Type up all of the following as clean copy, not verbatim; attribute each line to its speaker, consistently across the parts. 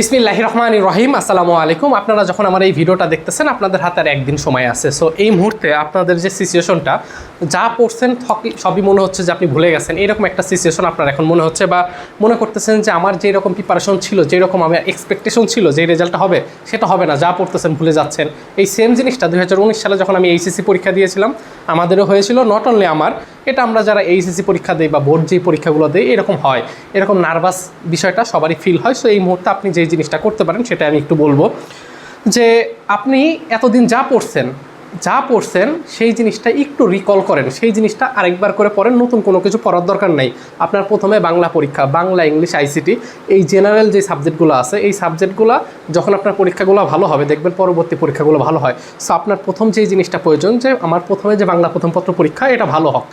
Speaker 1: বিসমিল্লাহির রহমানির রহিম। আসসালামু আলাইকুম। আপনারা যখন আমার এই ভিডিওটা দেখতেছেন আপনাদের হাতে আর একদিন সময় আছে। সো এই মুহূর্তে আপনাদের যে সিচুয়েশনটা যা পড়ছেন সবই মনে হচ্ছে যে আপনি ভুলে গেছেন, এরকম একটা সিচুয়েশন আপনার এখন মনে হচ্ছে, বা মনে করতেছেন যে আমার যেই রকম প্রিপারেশন ছিল, যেরকম আমার এক্সপেকটেশন ছিল যে রেজাল্টটা হবে সেটা হবে না, যা পড়তেছেন ভুলে যাচ্ছেন। এই সেম জিনিসটা 2019 সালে যখন আমি এইচএসসি পরীক্ষা দিয়েছিলাম আমাদেরও হয়েছিল। নট অনলি আমার, এটা আমরা যারা এইচএসসি পরীক্ষা দিই বা বোর্ড যেই পরীক্ষাগুলো দিই এরকম হয়, এরকম নার্ভাস বিষয়টা সবারই ফিল হয়। সো এই মুহূর্তে আপনি যেই জিনিসটা করতে পারেন সেটা আমি একটু বলবো, যে আপনি এতদিন যা পড়ছেন সেই জিনিসটা একটু রিকল করেন, সেই জিনিসটা আরেকবার করে পড়েন, নতুন কোনো কিছু পড়ার দরকার নেই। আপনার প্রথমে বাংলা পরীক্ষা, বাংলা, ইংলিশ, আইসিটি, এই জেনারেল যে সাবজেক্টগুলো আছে এই সাবজেক্টগুলো যখন আপনার পরীক্ষাগুলো ভালো হবে দেখবেন পরবর্তী পরীক্ষাগুলো ভালো হয়। সো আপনার প্রথম যেই জিনিসটা প্রয়োজন যে আমার প্রথমে যে বাংলা প্রথম পত্র পরীক্ষা এটা ভালো হোক।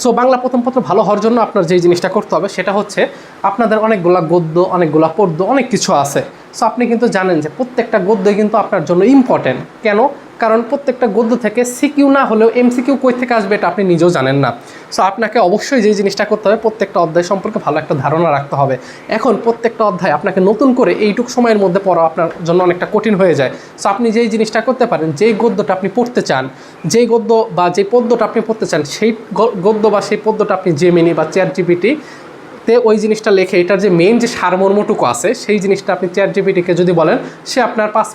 Speaker 1: সো বাংলা প্রথম পত্র ভালো হওয়ার জন্য আপনার যেই জিনিসটা করতে হবে সেটা হচ্ছে আপনাদের অনেকগুলা গদ্য, অনেকগুলা পদ্য, অনেক কিছু আছে। সো আপনি কিন্তু জানেন যে প্রত্যেকটা গদ্যই কিন্তু আপনার জন্য ইম্পর্টেন্ট। কেন? কারণ প্রত্যেকটা গদ্য থেকে সিকিউ না হলেও এমসিকিউ কই থেকে আসবে এটা আপনি নিজেও জানেন না। সো আপনাকে অবশ্যই যেই জিনিসটা করতে হবে প্রত্যেকটা অধ্যায় সম্পর্কে ভালো একটা ধারণা রাখতে হবে। এখন প্রত্যেকটা অধ্যায় আপনাকে নতুন করে এইটুকু সময়ের মধ্যে পড়া আপনার জন্য অনেকটা কঠিন হয়ে যায়। সো আপনি যেই জিনিসটা করতে পারেন, যেই গদ্যটা আপনি পড়তে চান, যেই গদ্য বা যেই পদ্যটা আপনি পড়তে চান সেই গদ্য বা সেই পদ্যটা আপনি জেমিনি বা চ্যাটজিপিটি তে ওই জিনিসটা লেখে, এটার যে মেইন যে সারমর্মটুকু আছে সেই জিনিসটা আপনি চ্যাটজিপিটিকে যদি বলেন সে আপনার 5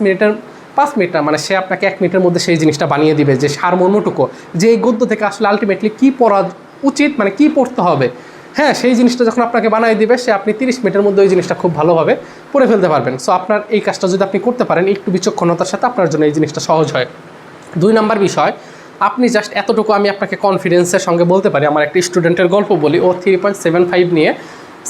Speaker 1: মিনিট না, মানে সে আপনাকে 1 মিনিটের মধ্যে সেই জিনিসটা বানিয়ে দিবে, যে সারমর্মটুকু যে এই গদ্য থেকে আসলে আলটিমেটলি কী পড়া উচিত, মানে কী পড়তে হবে। হ্যাঁ, সেই জিনিসটা যখন আপনাকে বানিয়ে দিবে সে আপনি 30 মিনিটের মধ্যে ওই জিনিসটা খুব ভালোভাবে পড়ে ফেলতে পারবেন। সো আপনার এই কাজটা যদি আপনি করতে পারেন একটু বিচক্ষণতার সাথে আপনার জন্য এই জিনিসটা সহজ হয়। 2 নম্বর বিষয়, আপনি জাস্ট এতটুকু আমি আপনাকে কনফিডেন্সের সঙ্গে বলতে পারি, আমার একটা স্টুডেন্টের গল্প বলি। ও 3.75 নিয়ে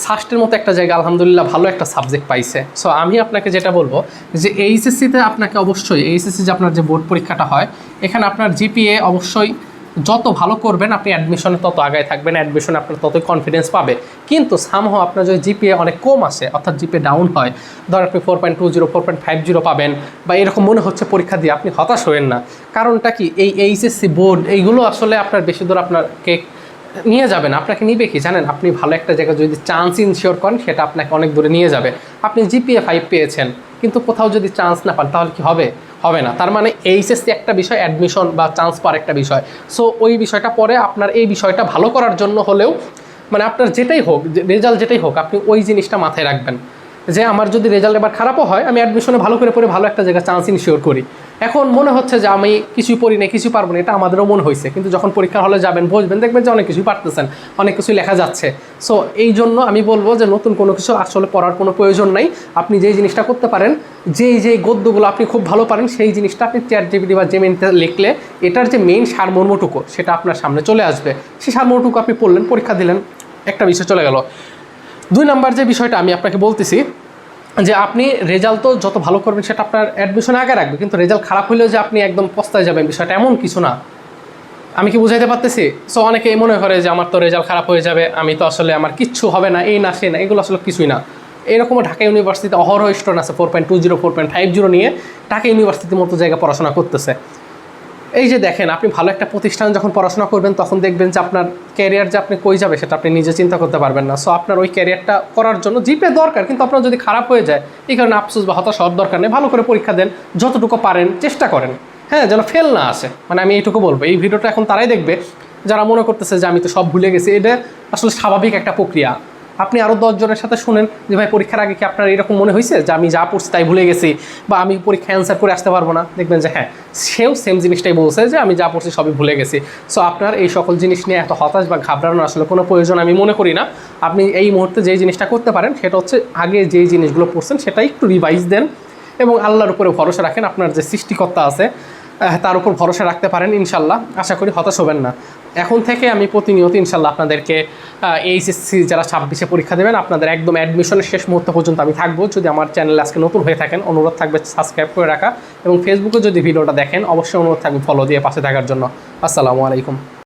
Speaker 1: সাস্টের মতো একটা জায়গা আলহামদুলিল্লাহ ভালো একটা সাবজেক্ট পাইছে। সো আমি আপনাকে যেটা বলবো যে এইচএসসিতে আপনাকে অবশ্যই, এইচএসসি যে আপনার যে বোর্ড পরীক্ষাটা হয় এখানে আপনার জিপিএ অবশ্যই যত ভালো করবেন আপনি অ্যাডমিশনে তত আগায় থাকবেন, অ্যাডমিশনে আপনার ততই কনফিডেন্স পাবে। কিন্তু সামহাও আপনার যদি জিপিএ অনেক কম আসে, অর্থাৎ জিপিএ ডাউন হয়, ধর আপনি 4.20 4.50 পাবেন বা এরকম মনে হচ্ছে পরীক্ষা দিয়ে, আপনি হতাশ হবেন না। কারণটা কি, এই এইচএসসি বোর্ড এইগুলো আসলে আপনার বেশি দূর আপনাকে নিয়ে যাবে না। আপনাকে নিবে কি জানেন, আপনি ভালো একটা জায়গায় যদি চান্স ইনশিওর করেন সেটা আপনাকে অনেক দূরে নিয়ে যাবে। আপনি জিপিএ 5 পেয়েছেন কিন্তু কোথাও যদি চান্স না পান তাহলে কি হবে? হবে না। তার মানে এইচএসসি একটা বিষয়, অ্যাডমিশন বা চান্স পাওয়ার একটা বিষয়। সো ওই বিষয়টা পরে আপনার এই বিষয়টা ভালো করার জন্য হলেও, মানে আপনার যেটাই হোক, রেজাল্ট যেটাই হোক, আপনি ওই জিনিসটা মাথায় রাখবেন যে আমার যদি রেজাল্ট এবার খারাপও হয় আমি অ্যাডমিশনে ভালো করে পড়ে ভালো একটা জায়গায় চান্স ইনশিওর করি। এখন মনে হচ্ছে যে আমি কিছুই পড়ি না, কিছুই পারবো না, এটা আমাদেরও মনে হয়েছে, কিন্তু যখন পরীক্ষার হলে যাবেন বসবেন দেখবেন যে অনেক কিছুই পারতেছেন, অনেক কিছুই লেখা যাচ্ছে। সো এই জন্য আমি বলবো যে নতুন কোনো কিছু আসলে পড়ার কোনো প্রয়োজন নাই। আপনি যেই জিনিসটা করতে পারেন, যেই গদ্যগুলো আপনি খুব ভালো পারেন সেই জিনিসটা আপনি চ্যাটজিপিটি বা জেমিনিতে লিখলে এটার যে মেইন সারমর্মটুকু সেটা আপনার সামনে চলে আসবে। সেই সারমর্মটুকু আপনি পড়লেন, পরীক্ষা দিলেন, একটা বিষয় চলে গেল। 2 নম্বর যে বিষয়টা আমি আপনাকে বলতেছি যে আপনি রেজাল্ট তো যত ভালো করবেন সেটা আপনার অ্যাডমিশনে আগে রাখবে, কিন্তু রেজাল্ট খারাপ হলেও যে আপনি একদম পস্তায় যাবেন বিষয়টা এমন কিছু না। আমি কি বুঝাইতে পারতেছি? সো অনেকে মনে করে যে আমার তো রেজাল্ট খারাপ হয়ে যাবে, আমি তো আসলে আমার কিচ্ছু হবে না, এই না সে না, এগুলো আসলে কিছুই না। এরকমও ঢাকা ইউনিভার্সিটিতে অহরহ স্টুডেন্ট আছে 4.20 4.50 নিয়ে ঢাকা ইউনিভার্সিটির মতো জায়গায় পড়াশোনা করতেছে। এই যে দেখেন, আপনি ভালো একটা প্রতিষ্ঠানে যখন পড়াশোনা করবেন তখন দেখবেন যে আপনার ক্যারিয়ার যে আপনি কই যাবে সেটা আপনি নিজে চিন্তা করতে পারবেন না। সো আপনার ওই ক্যারিয়ারটা করার জন্য জিপে দরকার, কিন্তু আপনার যদি খারাপ হয়ে যায় এই কারণে আফসোস বা হতাশ হওয়ার দরকার নেই। ভালো করে পরীক্ষা দেন, যতটুকু পারেন চেষ্টা করেন, হ্যাঁ, যেন ফেল না আসে। মানে আমি এইটুকু বলবো। এই ভিডিওটা এখন তারাই দেখবে যারা মনে করতেছে যে আমি তো সব ভুলে গেছি। এটা আসলে স্বাভাবিক একটা প্রক্রিয়া। আপনি আরও 10 জনের সাথে শুনেন যে ভাই পরীক্ষার আগে কি আপনার এরকম মনে হয়েছে যে আমি যা পড়ছি তাই ভুলে গেছি বা আমি পরীক্ষা অ্যান্সার করে আসতে পারবো না, দেখবেন যে হ্যাঁ সেও সেম জিনিসটাই বলছে যে আমি যা পড়ছি সবই ভুলে গেছি। সো আপনার এই সকল জিনিস নিয়ে এত হতাশ বা ঘাবড়ানোর আসলে কোনো প্রয়োজন আমি মনে করি না। আপনি এই মুহূর্তে যেই জিনিসটা করতে পারেন সেটা হচ্ছে আগে যেই জিনিসগুলো পড়ছেন সেটাই একটু রিভাইজ দেন এবং আল্লাহর উপরে ভরসা রাখেন। আপনার যে সৃষ্টিকর্তা আছে তার উপর ভরসা রাখতে পারেন, ইনশাল্লাহ আশা করি হতাশ হবেন না। এখন থেকে আমি প্রতিনিয়ত ইনশাল্লাহ আপনাদেরকে এইচএসসি যারা 26-এ পরীক্ষা দেবেন আপনাদের একদম অ্যাডমিশনের শেষ মুহূর্ত পর্যন্ত আমি থাকবো। যদি আমার চ্যানেলে আজকে নতুন হয়ে থাকেন অনুরোধ থাকবে সাবস্ক্রাইব করে রাখা এবং ফেসবুকে যদি ভিডিওটা দেখেন অবশ্যই অনুরোধ থাকবে ফলো দিয়ে পাশে থাকার জন্য। আসসালামু আলাইকুম।